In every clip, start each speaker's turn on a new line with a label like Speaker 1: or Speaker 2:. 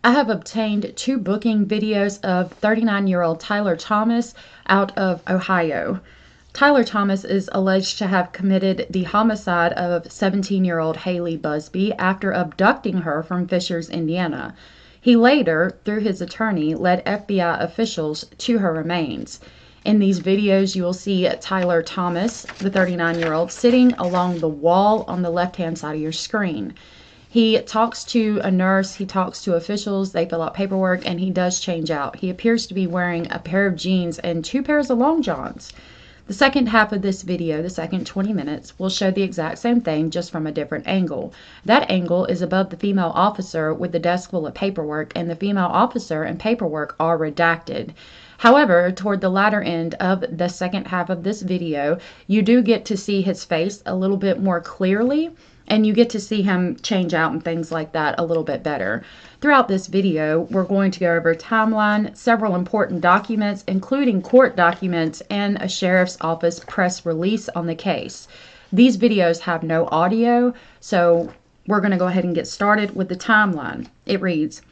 Speaker 1: I have obtained 2 booking videos of 39-year-old Tyler Thomas out of Ohio. Tyler Thomas is alleged to have committed the homicide of 17-year-old Hailey Buzbee after abducting her from Fishers, Indiana. He later, through his attorney, led FBI officials to her remains. In these videos, you will see Tyler Thomas, the 39-year-old, sitting along the wall on the left-hand side of your screen. He talks to a nurse, he talks to officials, they fill out paperwork, and he does change out. He appears to be wearing a pair of jeans and 2 pairs of long johns. The second half of this video, the second 20 minutes, will show the exact same thing just from a different angle. That angle is above the female officer with the desk full of paperwork, and the female officer and paperwork are redacted. However, toward the latter end of the second half of this video, you do get to see his face a little bit more clearly, and you get to see him change out and things like that a little bit better. Throughout this video, we're going to go over a timeline, several important documents, including court documents and a sheriff's office press release on the case. These videos have no audio, so we're going to go ahead and get started with the timeline. It reads,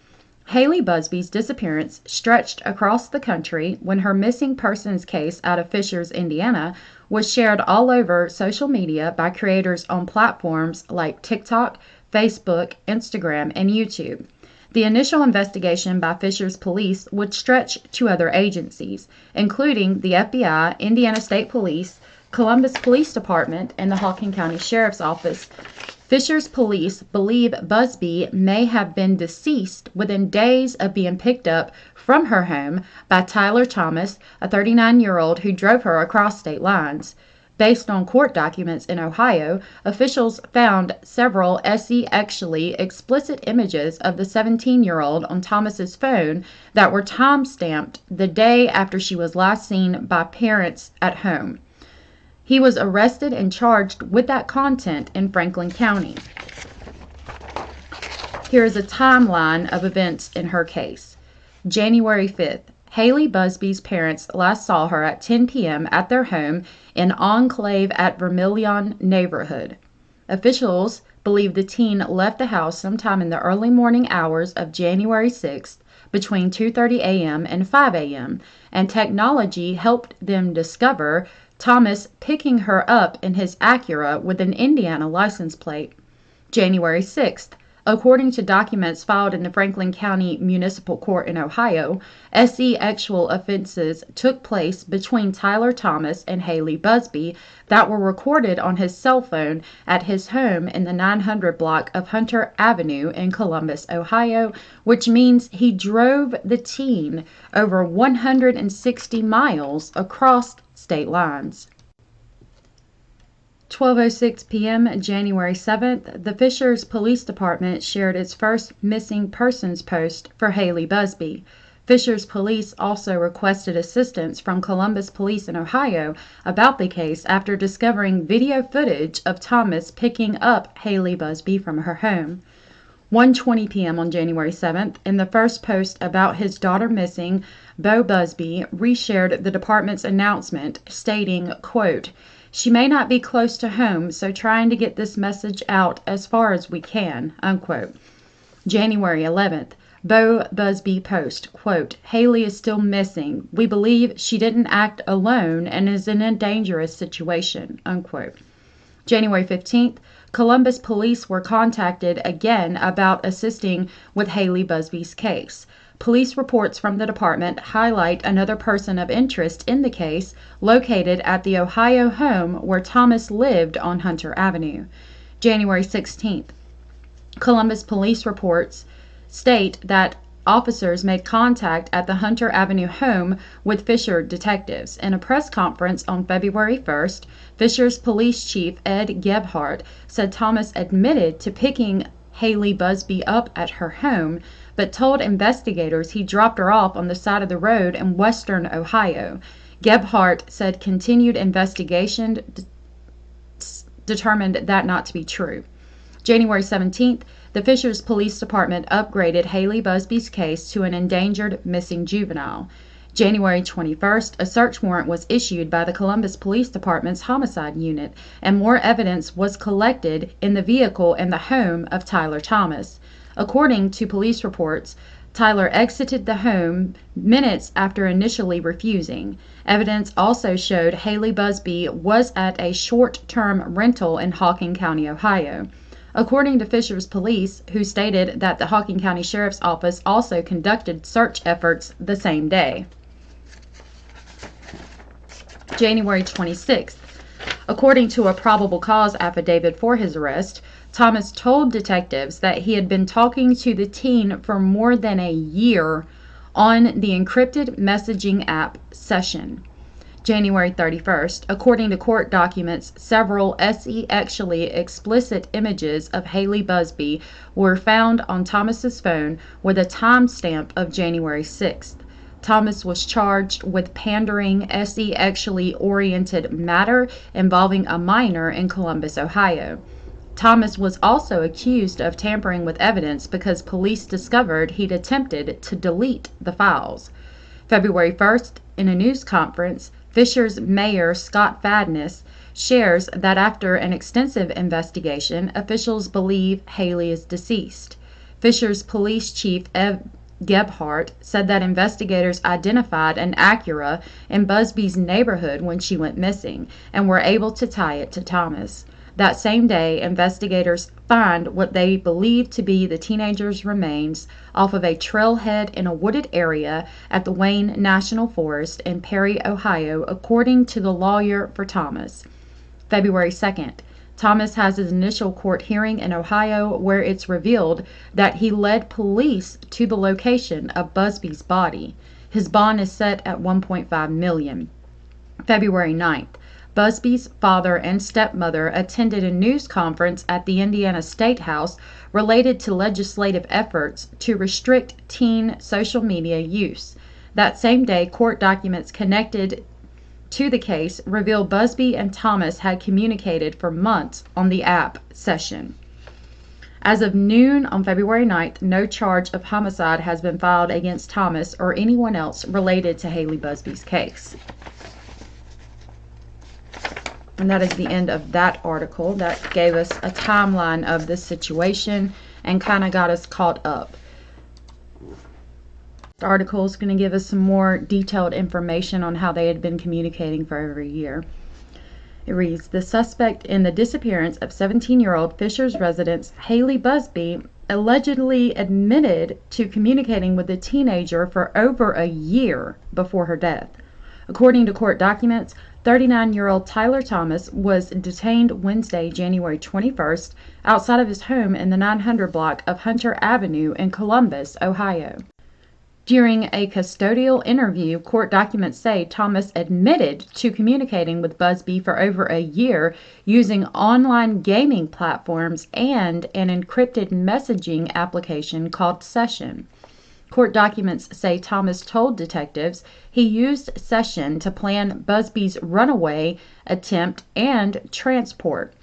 Speaker 1: Hailey Buzbee's disappearance stretched across the country when her missing persons case out of Fishers, Indiana, was shared all over social media by creators on platforms like TikTok, Facebook, Instagram, and YouTube. The initial investigation by Fishers police would stretch to other agencies, including the FBI, Indiana State Police, Columbus Police Department, and the Hawken County Sheriff's Office. Fishers police believe Buzbee may have been deceased within days of being picked up from her home by Tyler Thomas, a 39-year-old who drove her across state lines. Based on court documents in Ohio, officials found several actually explicit images of the 17-year-old on Thomas's phone that were time-stamped the day after she was last seen by parents at home. He was arrested and charged with that content in Franklin County. Here is a timeline of events in her case. January 5th, Hailey Buzbee's parents last saw her at 10 p.m. at their home in Enclave at Vermilion neighborhood. Officials believe the teen left the house sometime in the early morning hours of January 6th between 2:30 a.m. and 5 a.m., and technology helped them discover Thomas picking her up in his Acura with an Indiana license plate. January 6th, according to documents filed in the Franklin County Municipal Court in Ohio, actual offenses took place between Tyler Thomas and Hailey Buzbee that were recorded on his cell phone at his home in the 900 block of Hunter Avenue in Columbus, Ohio, which means he drove the teen over 160 miles across state lines. 12:06 p.m. January 7th, the Fishers Police Department shared its first missing persons post for Hailey Buzbee. Fishers Police also requested assistance from Columbus Police in Ohio about the case after discovering video footage of Thomas picking up Hailey Buzbee from her home. 1:20 p.m. on January 7th, in the first post about his daughter missing, Bo Buzbee reshared the department's announcement stating, quote, "She may not be close to home, so trying to get this message out as far as we can," unquote. January 11th, Bo Buzbee post, quote, "Hailey is still missing. We believe she didn't act alone and is in a dangerous situation," unquote. January 15th, Columbus police were contacted again about assisting with Hailey Buzbee's case. Police reports from the department highlight another person of interest in the case located at the Ohio home where Thomas lived on Hunter Avenue. January 16th, Columbus police reports state that officers made contact at the Hunter Avenue home with Fisher detectives. In a press conference on February 1st, Fisher's police chief Ed Gebhardt said Thomas admitted to picking Hailey Buzbee up at her home, but told investigators he dropped her off on the side of the road in western Ohio. Gebhardt said continued investigation determined that not to be true. January 17th, the Fishers Police Department upgraded Hailey Buzbee's case to an endangered missing juvenile. January 21st, a search warrant was issued by the Columbus Police Department's homicide unit, and more evidence was collected in the vehicle and the home of Tyler Thomas. According to police reports, Tyler exited the home minutes after initially refusing. Evidence also showed Hailey Buzbee was at a short-term rental in Hocking County, Ohio. According to Fishers Police, who stated that the Hocking County Sheriff's Office also conducted search efforts the same day. January 26th. According to a probable cause affidavit for his arrest, Thomas told detectives that he had been talking to the teen for more than a year on the encrypted messaging app Session. January 31st. According to court documents, several sexually explicit images of Hailey Buzbee were found on Thomas's phone with a timestamp of January 6th. Thomas was charged with pandering sexually oriented matter involving a minor in Columbus, Ohio. Thomas was also accused of tampering with evidence because police discovered he'd attempted to delete the files. February 1st, in a news conference, Fishers Mayor Scott Fadness shares that after an extensive investigation, officials believe Hailey is deceased. Fishers Police Chief Ed Gebhardt said that investigators identified an Acura in Busbee's neighborhood when she went missing and were able to tie it to Thomas. That same day, investigators find what they believe to be the teenager's remains off of a trailhead in a wooded area at the Wayne National Forest in Perry, Ohio, according to the lawyer for Thomas. February 2nd. Thomas has his initial court hearing in Ohio where it's revealed that he led police to the location of Busbee's body. His bond is set at $1.5 million. February 9th. Busbee's father and stepmother attended a news conference at the Indiana State House related to legislative efforts to restrict teen social media use. That same day, court documents connected to the case reveal Buzbee and Thomas had communicated for months on the app Session. As of noon on February 9th, no charge of homicide has been filed against Thomas or anyone else related to Hailey Buzbee's case. And that is the end of that article. That gave us a timeline of this situation and kind of got us caught up. The article is going to give us some more detailed information on how they had been communicating for over a year. It reads, the suspect in the disappearance of 17-year-old Fishers resident Hailey Buzbee allegedly admitted to communicating with the teenager for over a year before her death. According to court documents, 39-year-old Tyler Thomas was detained Wednesday, January 21st, outside of his home in the 900 block of Hunter Avenue in Columbus, Ohio. During a custodial interview, court documents say Thomas admitted to communicating with Buzbee for over a year using online gaming platforms and an encrypted messaging application called Session. Court documents say Thomas told detectives he used Session to plan Buzbee's runaway attempt and transport.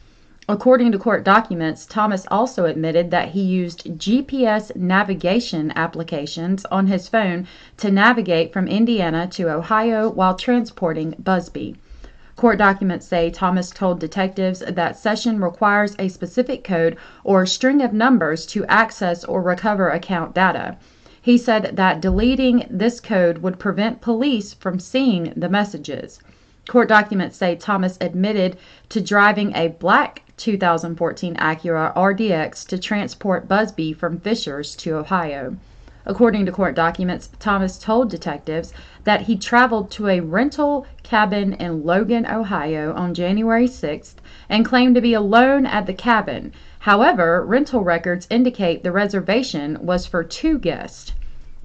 Speaker 1: According to court documents, Thomas also admitted that he used GPS navigation applications on his phone to navigate from Indiana to Ohio while transporting Buzbee. Court documents say Thomas told detectives that Session requires a specific code or string of numbers to access or recover account data. He said that deleting this code would prevent police from seeing the messages. Court documents say Thomas admitted to driving a black 2014 Acura RDX to transport Buzbee from Fishers to Ohio. According to court documents, Thomas told detectives that he traveled to a rental cabin in Logan, Ohio on January 6th and claimed to be alone at the cabin. However, rental records indicate the reservation was for 2 guests.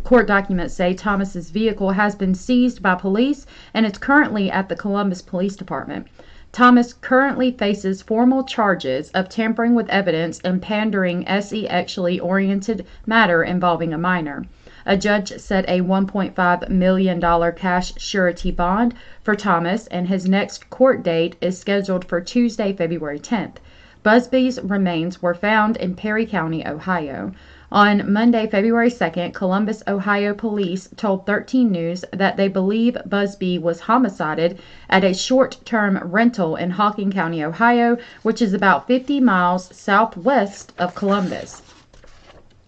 Speaker 1: Court documents say Thomas's vehicle has been seized by police and is currently at the Columbus Police Department. Thomas currently faces formal charges of tampering with evidence and pandering sexually oriented matter involving a minor. A judge set a $1.5 million cash surety bond for Thomas, and his next court date is scheduled for Tuesday, February 10th. Buzbee's remains were found in Perry County, Ohio. On Monday, February 2nd, Columbus, Ohio police told 13 News that they believe Buzbee was homicided at a short-term rental in Hocking County, Ohio, which is about 50 miles southwest of Columbus.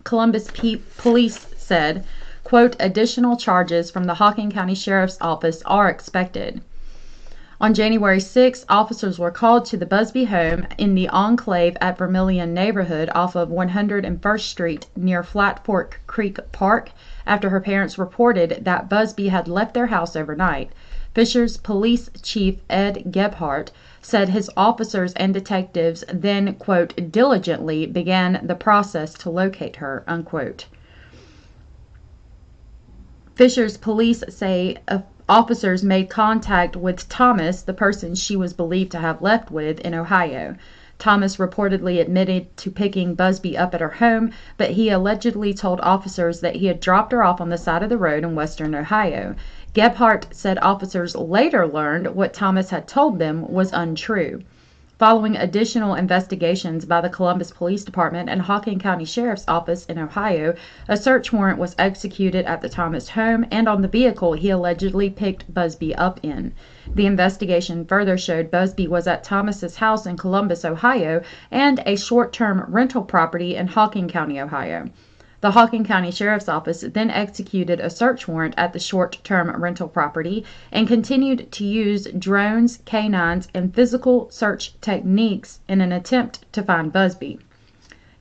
Speaker 1: Columbus police said, quote, additional charges from the Hocking County Sheriff's Office are expected. On January 6, officers were called to the Buzbee home in the Enclave at Vermilion neighborhood off of 101st Street near Flat Fork Creek Park after her parents reported that Buzbee had left their house overnight. Fisher's police chief Ed Gebhardt said his officers and detectives then, quote, diligently began the process to locate her, unquote. Fisher's police say officers made contact with Thomas, the person she was believed to have left with, in Ohio. Thomas reportedly admitted to picking Buzbee up at her home, but he allegedly told officers that he had dropped her off on the side of the road in western Ohio. Gebhardt said officers later learned what Thomas had told them was untrue. Following additional investigations by the Columbus Police Department and Hocking County Sheriff's Office in Ohio, a search warrant was executed at the Thomas home and on the vehicle he allegedly picked Buzbee up in. The investigation further showed Buzbee was at Thomas's house in Columbus, Ohio, and a short-term rental property in Hocking County, Ohio. The Hocking County Sheriff's Office then executed a search warrant at the short-term rental property and continued to use drones, canines, and physical search techniques in an attempt to find Buzbee.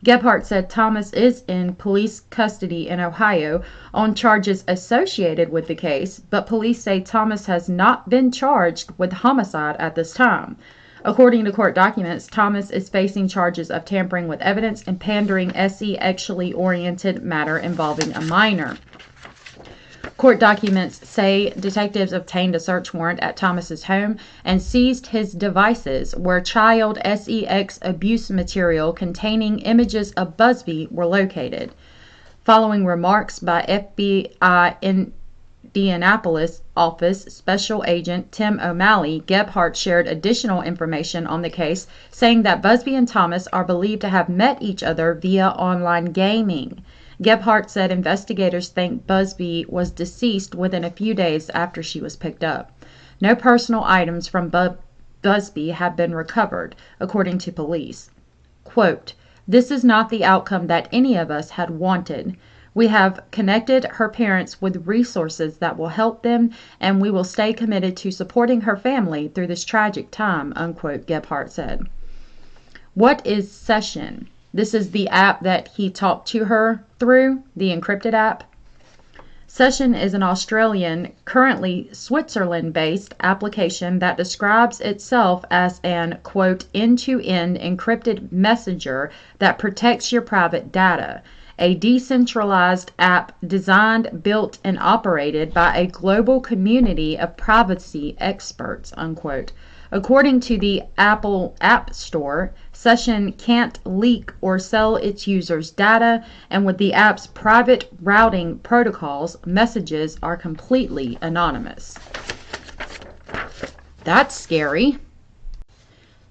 Speaker 1: Gebhardt said Thomas is in police custody in Ohio on charges associated with the case, but police say Thomas has not been charged with homicide at this time. According to court documents, Thomas is facing charges of tampering with evidence and pandering sexually oriented matter involving a minor. Court documents say detectives obtained a search warrant at Thomas's home and seized his devices where child sex abuse material containing images of Buzbee were located. Following remarks by FBI Indianapolis office Special Agent Tim O'Malley, Gebhardt shared additional information on the case, saying that Buzbee and Thomas are believed to have met each other via online gaming. Gebhardt said investigators think Buzbee was deceased within a few days after she was picked up. No personal items from Buzbee have been recovered, according to police. Quote, this is not the outcome that any of us had wanted. We have connected her parents with resources that will help them, and we will stay committed to supporting her family through this tragic time, unquote, Gebhardt said. What is Session? This is the app that he talked to her through, the encrypted app. Session is an Australian, currently Switzerland-based application that describes itself as an, quote, end-to-end encrypted messenger that protects your private data. A decentralized app designed, built, and operated by a global community of privacy experts, unquote. According to the Apple App Store, Session can't leak or sell its users' data, and with the app's private routing protocols, messages are completely anonymous. That's scary.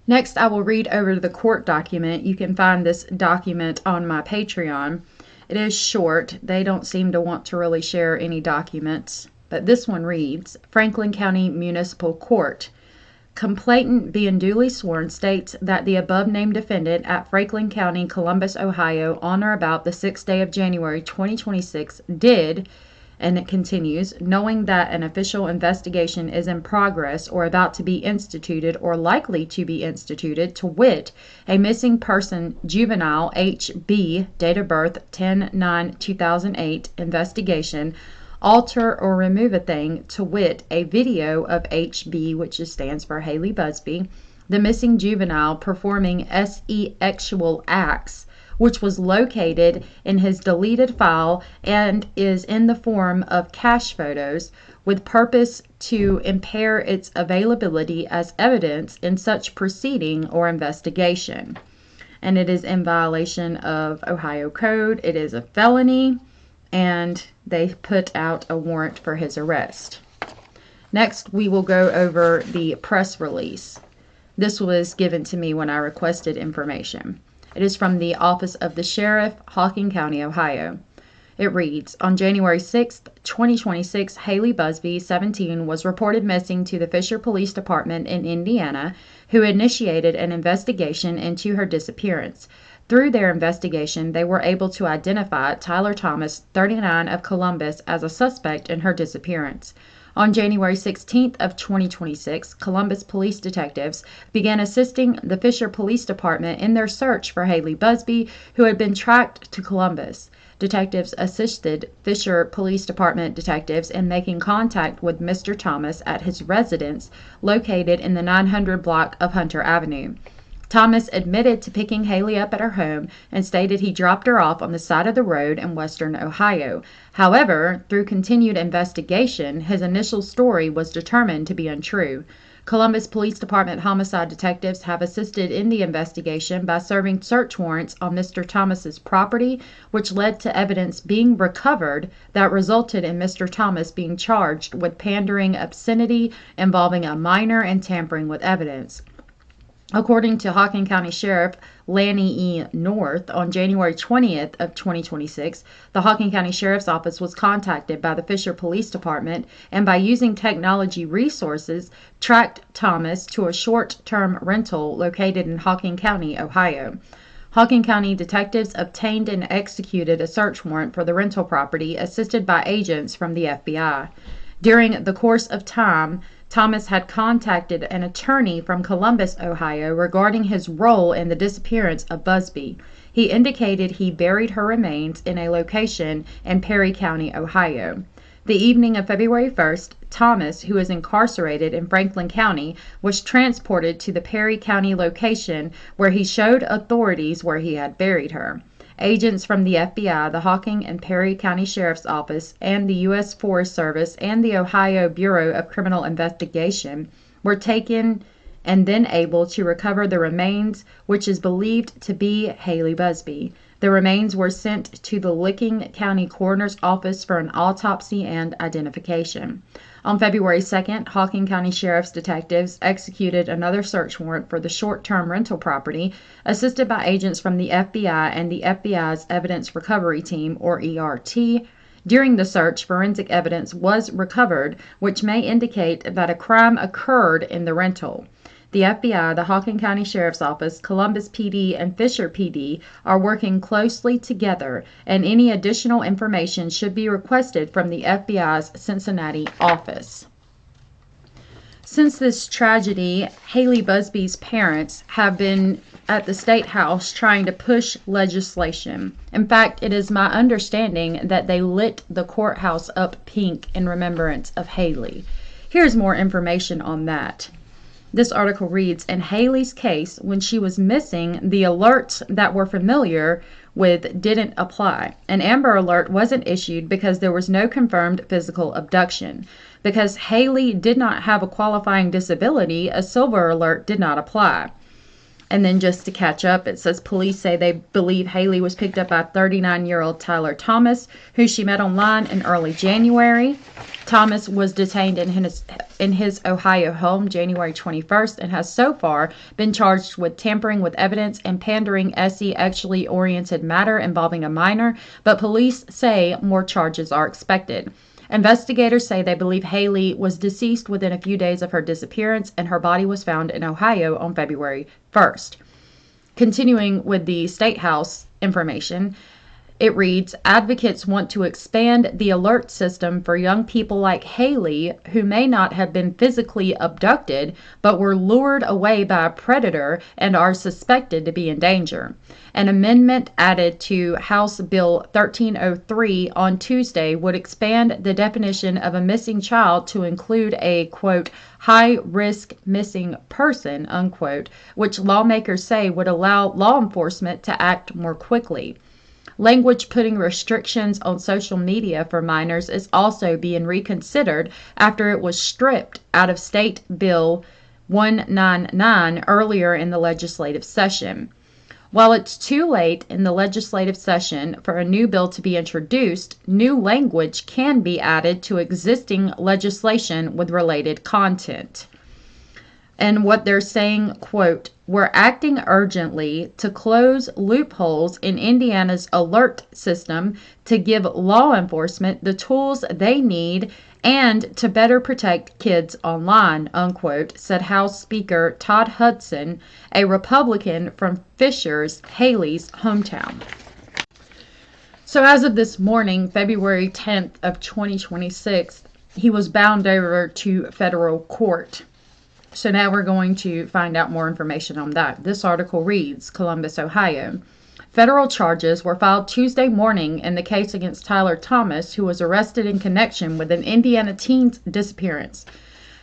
Speaker 1: Next, I will read over the court document. You can find this document on my Patreon. It is short. They don't seem to want to really share any documents. But this one reads, Franklin County Municipal Court. Complainant being duly sworn states that the above-named defendant at Franklin County, Columbus, Ohio, on or about the 6th day of January 2026 did, and it continues, knowing that an official investigation is in progress or about to be instituted or likely to be instituted, to wit, a missing person juvenile HB, date of birth 10/9/2008, investigation, alter or remove a thing, to wit, a video of HB, which stands for Hailey Buzbee, the missing juvenile performing sexual acts, which was located in his deleted file and is in the form of cache photos, with purpose to impair its availability as evidence in such proceeding or investigation. And it is in violation of Ohio Code. It is a felony, and they put out a warrant for his arrest. Next, we will go over the press release. This was given to me when I requested information. It is from the Office of the Sheriff, Hocking County, Ohio. It reads, on January 6, 2026, Hailey Buzbee, 17, was reported missing to the Fisher Police Department in Indiana, who initiated an investigation into her disappearance. Through their investigation, they were able to identify Tyler Thomas, 39, of Columbus, as a suspect in her disappearance. On January 16th of 2026, Columbus police detectives began assisting the Fisher Police Department in their search for Hailey Buzbee, who had been tracked to Columbus. Detectives assisted Fisher Police Department detectives in making contact with Mr. Thomas at his residence located in the 900 block of Hunter Avenue. Thomas admitted to picking Hailey up at her home and stated he dropped her off on the side of the road in western Ohio. However, through continued investigation, his initial story was determined to be untrue. Columbus Police Department homicide detectives have assisted in the investigation by serving search warrants on Mr. Thomas's property, which led to evidence being recovered that resulted in Mr. Thomas being charged with pandering obscenity involving a minor and tampering with evidence. According to Hocking County Sheriff Lanny E. North, on January 20th of 2026, the Hocking County Sheriff's Office was contacted by the Fisher Police Department and by using technology resources, tracked Thomas to a short-term rental located in Hocking County, Ohio. Hocking County detectives obtained and executed a search warrant for the rental property, assisted by agents from the FBI. During the course of time, Thomas had contacted an attorney from Columbus, Ohio, regarding his role in the disappearance of Buzbee. He indicated he buried her remains in a location in Perry County, Ohio. The evening of February 1st, Thomas, who is incarcerated in Franklin County, was transported to the Perry County location where he showed authorities where he had buried her. Agents from the FBI, the Hocking and Perry County Sheriff's Office, and the U.S. Forest Service and the Ohio Bureau of Criminal Investigation were taken and then able to recover the remains, which is believed to be Hailey Buzbee. The remains were sent to the Licking County Coroner's Office for an autopsy and identification. On February 2nd, Hocking County Sheriff's detectives executed another search warrant for the short-term rental property, assisted by agents from the FBI and the FBI's Evidence Recovery Team, or ERT. During the search, forensic evidence was recovered, which may indicate that a crime occurred in the rental. The FBI, the Hocking County Sheriff's Office, Columbus PD, and Fisher PD are working closely together, and any additional information should be requested from the FBI's Cincinnati office. Since this tragedy, Hailey Buzbee's parents have been at the State House trying to push legislation. In fact, it is my understanding that they lit the courthouse up pink in remembrance of Hailey. Here's more information on that. This article reads, in Hailey's case, when she was missing, the alerts that we're familiar with didn't apply. An Amber Alert wasn't issued because there was no confirmed physical abduction. Because Hailey did not have a qualifying disability, a Silver Alert did not apply. And then just to catch up, it says police say they believe Hailey was picked up by 39-year-old Tyler Thomas, who she met online in early January. Thomas was detained in his Ohio home January 21st and has so far been charged with tampering with evidence and pandering sexually oriented matter involving a minor, but police say more charges are expected. Investigators say they believe Hailey was deceased within a few days of her disappearance, and her body was found in Ohio on February 1st. Continuing with the State House information, it reads, advocates want to expand the alert system for young people like Hailey who may not have been physically abducted but were lured away by a predator and are suspected to be in danger. An amendment added to House Bill 1303 on Tuesday would expand the definition of a missing child to include a, quote, high-risk missing person, unquote, which lawmakers say would allow law enforcement to act more quickly. Language putting restrictions on social media for minors is also being reconsidered after it was stripped out of State Bill 199 earlier in the legislative session. While it's too late in the legislative session for a new bill to be introduced, new language can be added to existing legislation with related content. And what they're saying, quote, "We're acting urgently to close loopholes in Indiana's alert system to give law enforcement the tools they need and to better protect kids online," unquote, said House Speaker Todd Hudson, a Republican from Fishers, Hailey's hometown. So as of this morning, February 10th of 2026, he was bound over to federal court. So now we're going to find out more information on that. This article reads, Columbus, Ohio. Federal charges were filed Tuesday morning in the case against Tyler Thomas, who was arrested in connection with an Indiana teen's disappearance.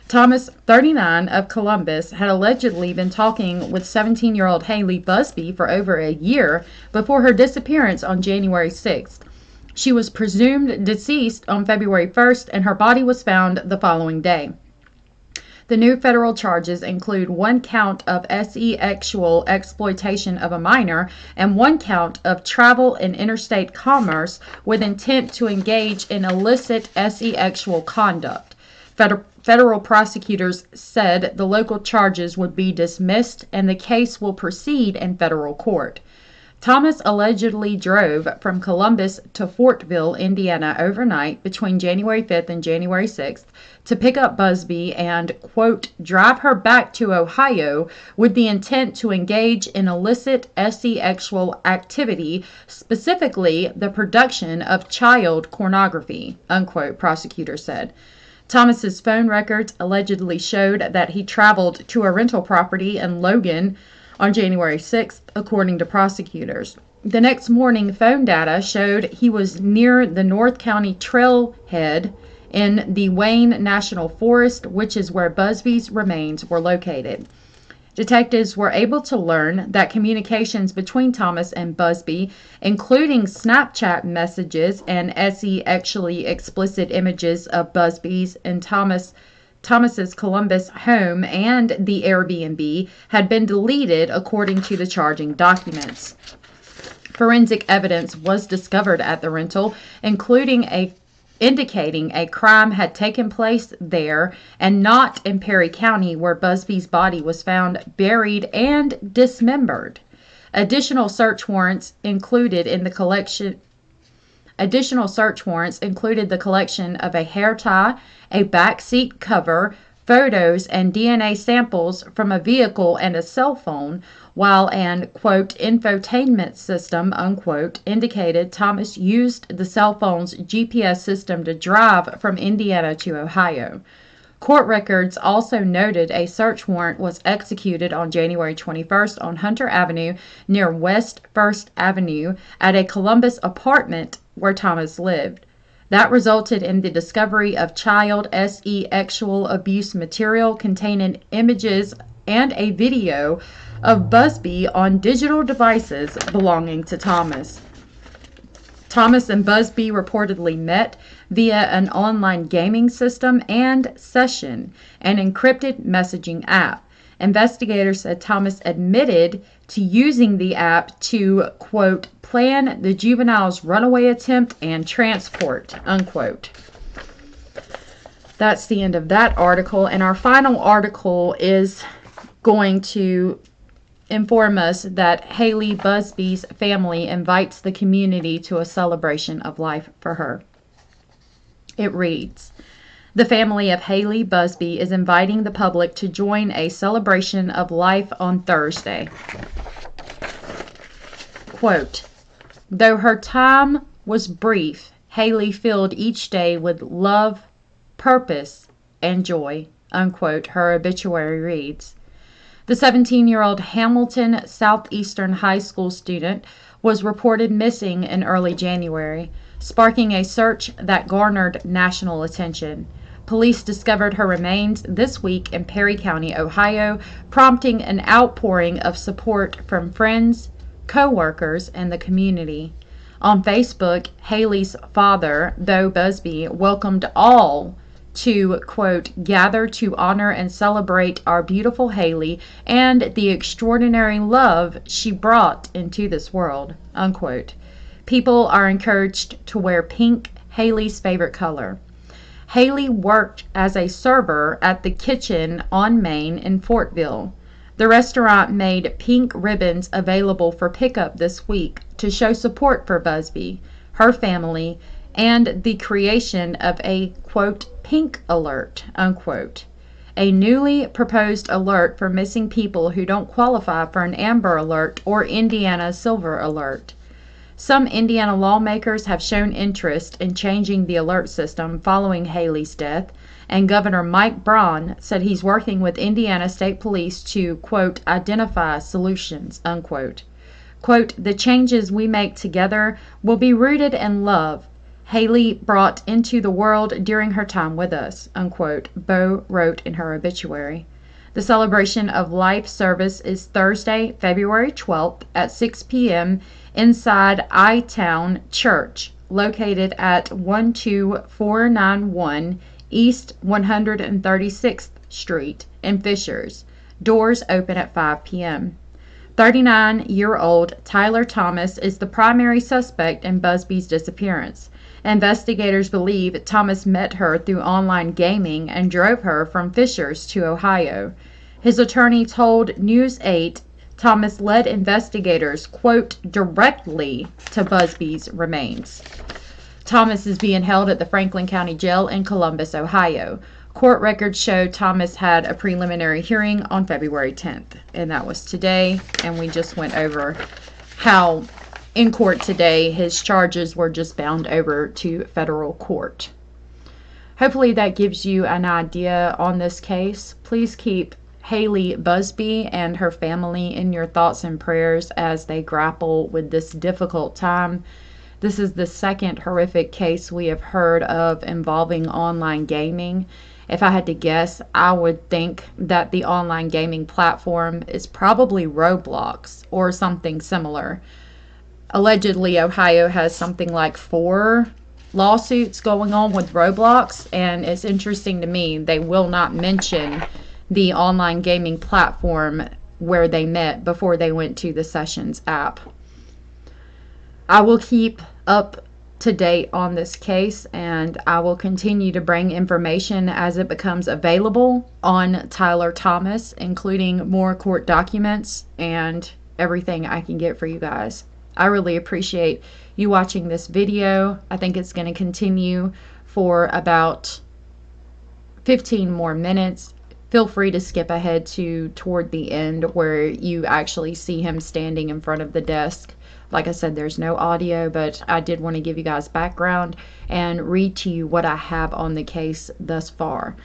Speaker 1: Thomas, 39, of Columbus, had allegedly been talking with 17-year-old Hailey Buzbee for over a year before her disappearance on January 6th. She was presumed deceased on February 1st, and her body was found the following day. The new federal charges include 1 count of sexual exploitation of a minor and 1 count of travel in interstate commerce with intent to engage in illicit sexual conduct. Federal prosecutors said the local charges would be dismissed and the case will proceed in federal court. Thomas allegedly drove from Columbus to Fortville, Indiana overnight between January 5th and January 6th to pick up Buzbee and, quote, drive her back to Ohio with the intent to engage in illicit sexual activity, specifically the production of child pornography, unquote, prosecutors said. Thomas's phone records allegedly showed that he traveled to a rental property in Logan on January 6th, according to prosecutors. The next morning, phone data showed he was near the North County Trailhead in the Wayne National Forest, which is where Buzbee's remains were located. Detectives were able to learn that communications between Thomas and Buzbee, including Snapchat messages and sexually explicit images of Buzbee's and Thomas's Columbus home and the Airbnb, had been deleted according to the charging documents. Forensic evidence was discovered at the rental, indicating a crime had taken place there and not in Perry County, where Buzbee's body was found buried and dismembered. Additional search warrants included the collection of a hair tie, a back seat cover, photos, and DNA samples from a vehicle and a cell phone, while an, quote, infotainment system, unquote, indicated Thomas used the cell phone's GPS system to drive from Indiana to Ohio. Court records also noted a search warrant was executed on January 21st on Hunter Avenue near West 1st Avenue at a Columbus apartment where Thomas lived. That resulted in the discovery of child sexual abuse material containing images and a video of Buzbee on digital devices belonging to Thomas. Thomas and Buzbee reportedly met via an online gaming system and session, an encrypted messaging app. Investigators said Thomas admitted to using the app to, quote, plan the juvenile's runaway attempt and transport, unquote. That's the end of that article. And our final article is going to inform us that Hailey Buzbee's family invites the community to a celebration of life for her. It reads, the family of Hailey Buzbee is inviting the public to join a celebration of life on Thursday. Quote, though her time was brief, Hailey filled each day with love, purpose, and joy, unquote, her obituary reads. The 17-year-old Hamilton Southeastern High School student was reported missing in early January, sparking a search that garnered national attention. Police discovered her remains this week in Perry County, Ohio, prompting an outpouring of support from friends, co-workers, and the community. On Facebook, Hailey's father, Beau Buzbee, welcomed all to, quote, gather to honor and celebrate our beautiful Hailey and the extraordinary love she brought into this world, unquote. People are encouraged to wear pink, Hailey's favorite color. Hailey worked as a server at the Kitchen on Main in Fortville. The restaurant made pink ribbons available for pickup this week to show support for Buzbee, her family, and the creation of a, quote, pink alert, unquote, a newly proposed alert for missing people who don't qualify for an Amber Alert or Indiana Silver Alert. Some Indiana lawmakers have shown interest in changing the alert system following Hailey's death, and Governor Mike Braun said he's working with Indiana State Police to, quote, identify solutions, unquote. Quote, the changes we make together will be rooted in love Hailey brought into the world during her time with us, unquote, Bo wrote in her obituary. The celebration of life service is Thursday, February 12th at 6 p.m. inside I-Town Church, located at 12491 East 136th Street in Fishers. Doors open at 5 p.m. 39-year-old Tyler Thomas is the primary suspect in Buzbee's disappearance. Investigators believe Thomas met her through online gaming and drove her from Fishers to Ohio. His attorney told News 8 Thomas led investigators, quote, directly to Buzbee's remains. Thomas is being held at the Franklin County Jail in Columbus, Ohio. Court records show Thomas had a preliminary hearing on February 10th, and that was today, and we just went over how in court today his charges were just bound over to federal court. Hopefully that gives you an idea on this case. Please keep Hailey Buzbee and her family in your thoughts and prayers as they grapple with this difficult time. This is the second horrific case we have heard of involving online gaming. If I had to guess, I would think that the online gaming platform is probably Roblox or something similar. Allegedly, Ohio has something like 4 lawsuits going on with Roblox, and it's interesting to me they will not mention the online gaming platform where they met before they went to the Sessions app. I will keep up to date on this case, and I will continue to bring information as it becomes available on Tyler Thomas, including more court documents and everything I can get for you guys. I really appreciate you watching this video. I think it's going to continue for about 15 more minutes. Feel free to skip ahead to toward the end where you actually see him standing in front of the desk. Like I said, there's no audio, but I did want to give you guys background and read to you what I have on the case thus far.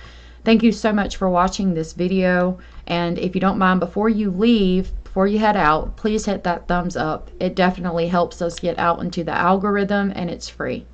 Speaker 1: Thank you so much for watching this video, and if you don't mind, before you leave, before you head out, please hit that thumbs up. It definitely helps us get out into the algorithm, and it's free.